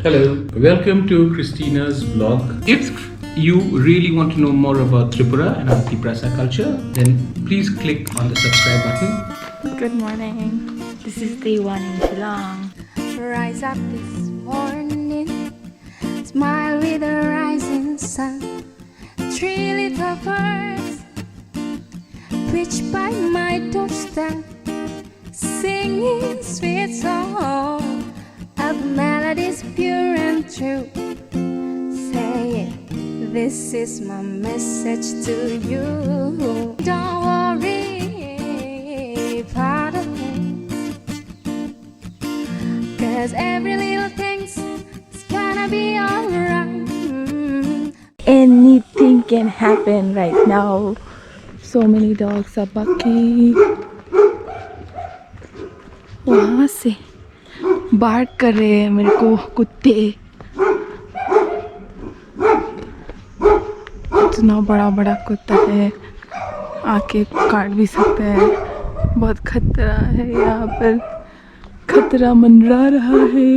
Hello, welcome to Christina's vlog. If you really want to know more about Tripura and our Tiprasa culture, then please click on the subscribe button. Good morning. This is day one in Shillong. Rise up this morning, smile with the rising sun. Three little birds which by my doorstep, singing sweet song of melodies pure and true. Say it, this is my message to you. Don't worry about the things, 'cause every little thing's gonna be alright. Anything can happen right now. So many dogs are barking. वहाँ से bark कर रहे हैं मेरे को कुत्ते. इतना बड़ा बड़ा कुत्ता है, आके काट भी सकता है. बहुत खतरा है यहाँ पर, खतरा मंडरा रहा है.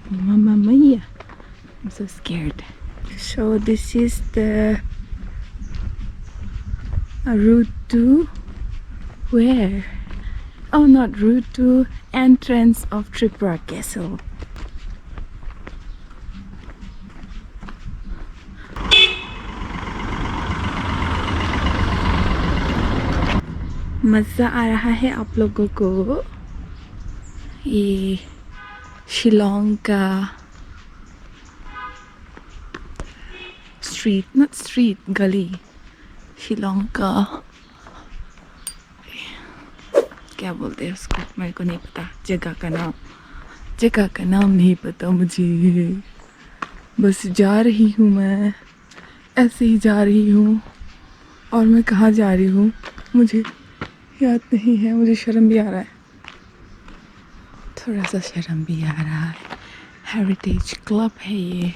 Mamma mia, I'm so scared. So this is the route to where? Oh, not route to entrance of Tripura Castle. मज़ा आ रहा है आप लोगों को ये शिलोंग का स्ट्रीट, नॉट स्ट्रीट, गली. शिलोंग का क्या बोलते हैं उसको, मेरे को नहीं पता. जगह का नाम नहीं पता मुझे. बस जा रही हूँ मैं, ऐसे ही जा रही हूँ. और मैं कहाँ जा रही हूँ मुझे याद नहीं है. मुझे शर्म भी आ रहा है, थोड़ा सा शर्म भी आ रहा है. हेरिटेज क्लब है ये,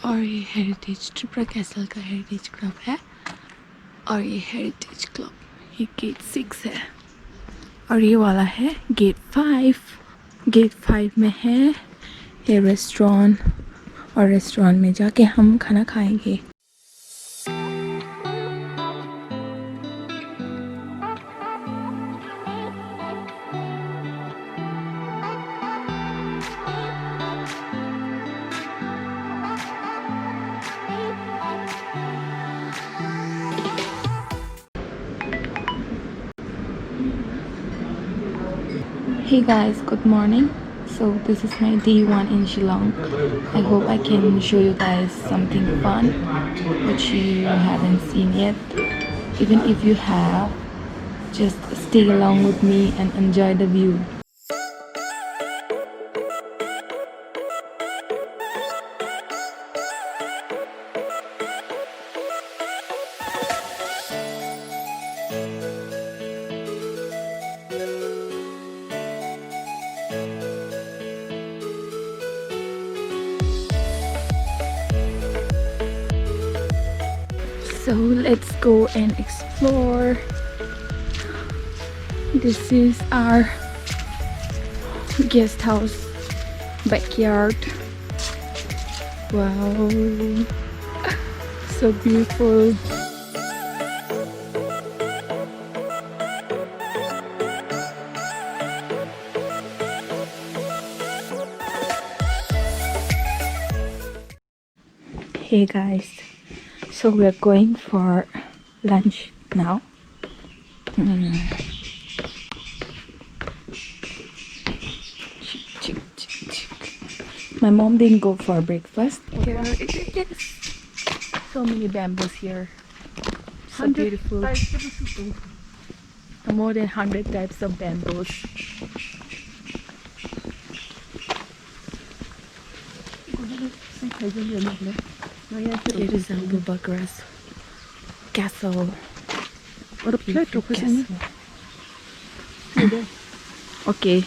और ये हेरिटेज ट्रिपुरा कैसल का हेरिटेज क्लब है. और ये हेरिटेज क्लब, ये गेट 6 है. और ये वाला है गेट 5. गेट 5 में है ये रेस्टोरेंट, और रेस्टोरेंट में जाके हम खाना खाएंगे. Hey guys, good morning. So this is my day one in Shillong. I hope I can show you guys something fun which you haven't seen yet. Even if you have, just stay along with me and enjoy the view. So let's go and explore. This is our guest house backyard. Wow, so beautiful. Hey guys, so we're going for lunch now. My mom didn't go for breakfast. Here it is. So many bamboos here. So beautiful. More than 100 types of bamboos. Here is Bubagra's castle. Castle. Okay.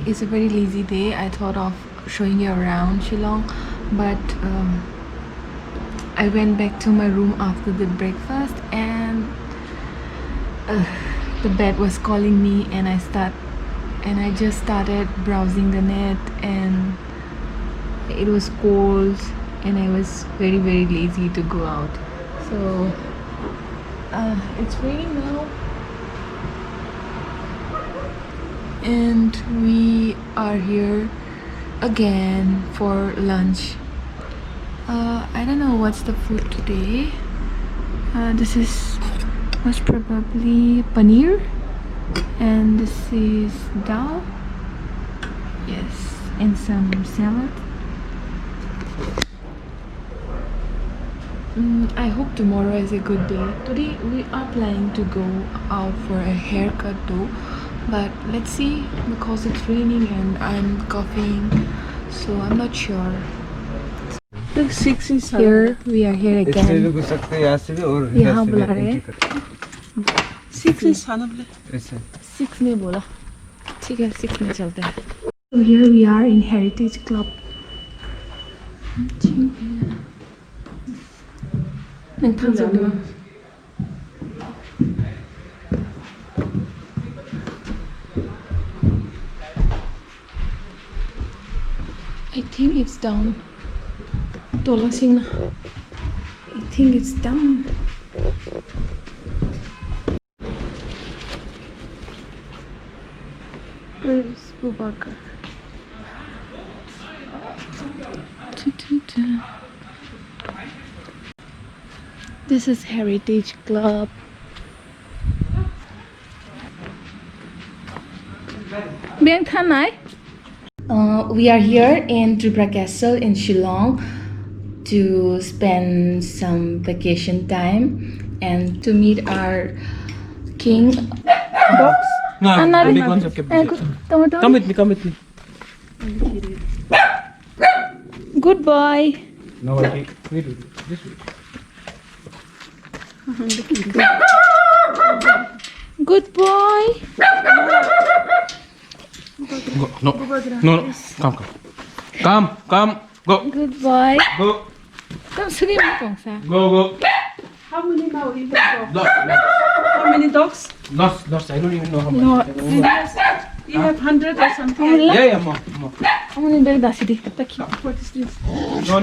is a very lazy day. I thought of showing you around Shillong, but I went back to my room after the breakfast and the bed was calling me, and I just started browsing the net, and it was cold and I was very lazy to go out. So it's raining now and we are here again for lunch. I don't know what's the food today. This is most probably paneer, and this is dal, yes, and some salad. I hope tomorrow is a good day. Today we are planning to go out for a haircut though, but let's see, because it's raining and I'm coughing, so I'm not sure. Look, 6 is here. We are here again. यहाँ बुला रहे हैं. 6 is 6 में बोला. ठीक है, 6 में चलते हैं. So here we are in Heritage Club. I think it's down. I think it's down. Where is Bubagra? This is Heritage Club. We are here in Tripura Castle in Shillong to spend some vacation time and to meet our king. Dogs? No, big ones have kept Come with me. Good boy. No, wait. This way. Good boy. Go. No. Come. Go. Good boy. Go. Come swim, Pongsa. Go. How many now in the dog? Lost. How many dogs? Lost. I don't even know how much. No. You have 100 or something? Yeah, more. I'm gonna do that. Thank you. What is this? No.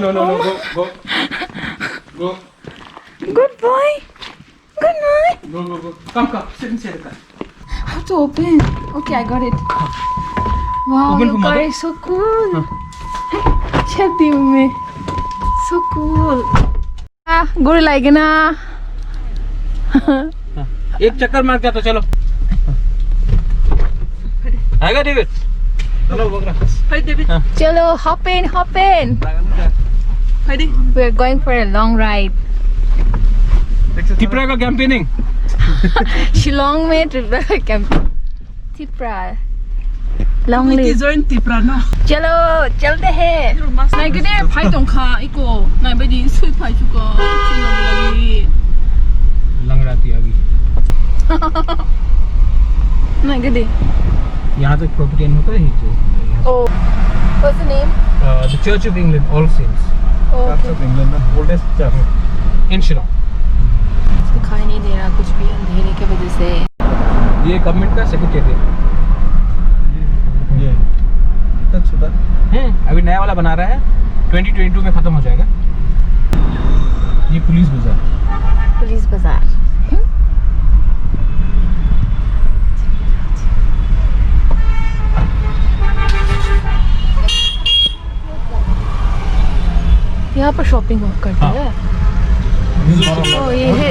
Go. Good boy. Good night. Go. Come. Sit inside the car. How to open? Okay, I got it. Wow, Open your for car mother. is so cool. Check the me. So cool. गुड़ लाएगे ना. एक चक्कर मार के तो चलो. आएगा David. चलो बोगरा. Hi, David. चलो, hop in. Heidi. We're going for a long ride. Tipra का कैंपेनिंग. शिलोंग में ट्रिपरा का camp. Tipra. Long We live. join TIPRA now. चलो, चलते हैं. 나이 그대 파이동카 이거 나이 베디 수이 파이 주고 지나기 लंग रहा थी अभी. नाई कदे. यहाँ तक प्रॉपर्टी एंड होता है ही. Oh, what's the name? The Church of England, All Saints. Oh, okay. Oldest church in Shillong. दिखाई नहीं दे रहा कुछ भी अंधेरे की वजह से. ये गवर्नमेंट का सेक्रेटेरिएट. ये तक सुधा. अभी नया वाला बना रहा है. 2022 में खत्म हो जाएगा. ये पुलिस बाजार. यहाँ पर शॉपिंग करते हैं. ओ ये है.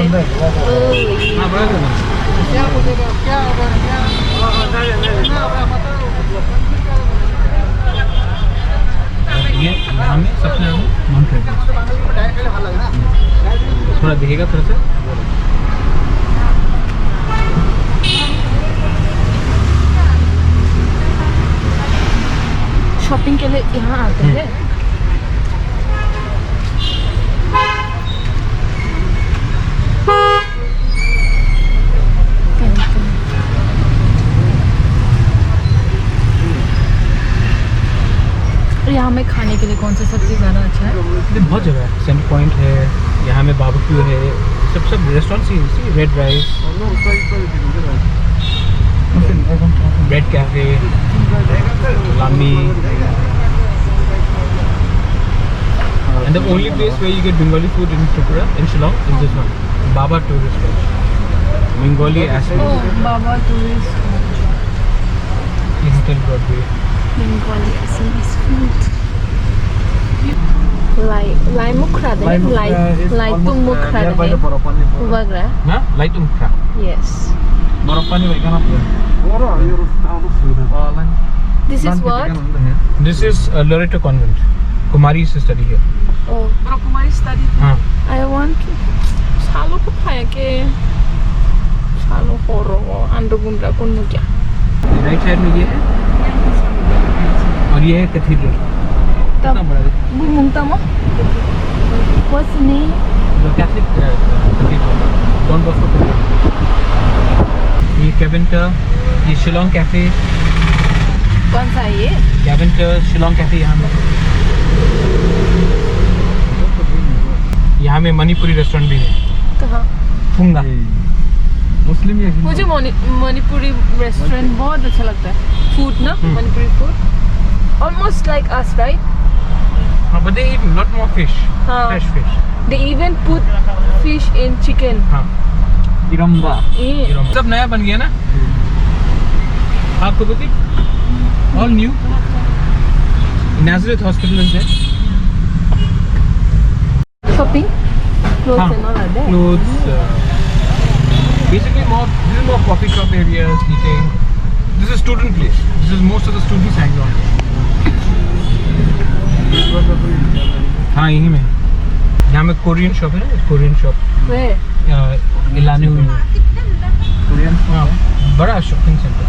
ये यहाँ में सबसे ज़्यादा माउंट एवरेस्ट. थोड़ा दिखेगा थोड़ा सा. शॉपिंग के लिए यहाँ आते हैं. यहाँ में खाने के लिए कौन सी सब्जी ज़्यादा अच्छा है? इधर बहुत जगह है, सेंटर पॉइंट है, यहाँ में बारबेक्यू है, सब रेस्टोरेंट्स ही, रेड राइस, ब्रेड कैफे, लामी, and the only place where you get Bengali food in Tripura, in Shillong, is this one, Baba Tourist Lodge. Bengali Assamese. Oh, Baba Tourist. In Hotel Broadway. Bengali Assamese food. Lai Mukra, Lai Tung Mukra है Bubagra. Huh? Laitung Kra. Yes. This is what? This is Loreto Convent. Kumari used to study here. Oh, Bro, kumari study. हाँ. I want to. Salo ko kaya ke. Salo horo ando gundra kunu kya. Right side में ये है और ये है cathedral. कितना बड़ा है? Bumungta mo? What's the name? The Catholic Cathedral. Don Bosco Cathedral. ये कैवेंटर, ये शिलोंग कैफे. कौन सा है ये? कैवेंटर शिलोंग कैफे यहाँ में. यहाँ में मणिपुरी रेस्टोरेंट भी है. कहाँ? फुंगा. मुस्लिम ही है. मुझे मणिपुरी रेस्टोरेंट बहुत अच्छा लगता है. फूड ना, Manipuri food. Almost like us, right? But they eat lot more fish. हाँ. Fresh fish. They even put fish in chicken. हाँ. इरम्बा. Yeah. सब नया बन गया ना. आपको पता है? All new. Nazareth Hospital is there. Shopping? Clothes हाँ. and all are there. Clothes. Basically more. This is more coffee shop areas, eating. This is student place. This is most of the students hang on. हाँ यही में. यहाँ में Korean shop है ना, Korean shop. Where? इलाने हुई में. Korean. हाँ. बड़ा shopping centre.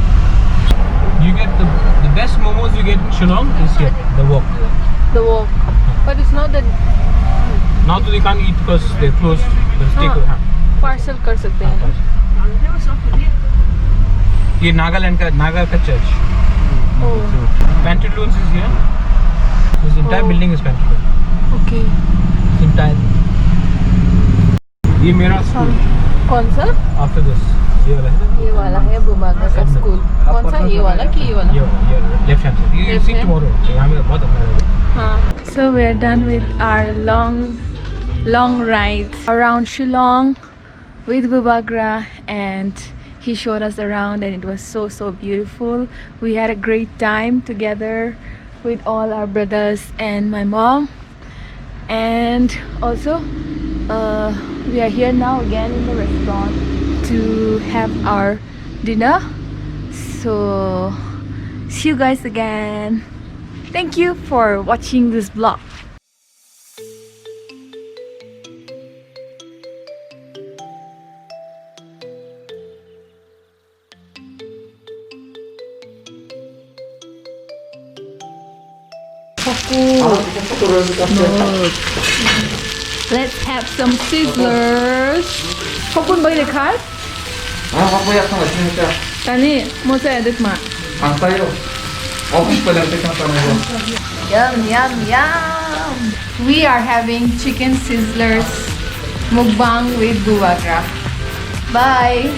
You get the best momos you get in Shillong is here, the wok. The walk. But it's not that Now they can't eat because they're closed. But take हाँ. parcel कर सकते हैं. ये नागालैंड का नागा का church. Oh. Pantaloons is here. This entire Oh. building is pantaloons. Okay. Entire. ये मेरा school. कौन सा? After this, ये वाला है. ये वाला है बुबाग्रा का स्कूल. कौन सा? ये वाला कि ये वाला? ये left hand side. You Left see hand. tomorrow. यहाँ में बहुत अच्छा है. हाँ. So we are done with our long ride around Shillong with Bubagra, and he showed us around, and it was so beautiful. We had a great time together with all our brothers and my mom, and also we are here now again in the restaurant to have our dinner. So see you guys again. Thank you for watching this vlog. Let's have some sizzlers. Kokun ba ile khai? Mamaya ka na. Tani, mo sa edit ma. Ang tayo. Office pa lang tika pa na. Yum. We are having chicken sizzlers mukbang with Bubagra. Bye.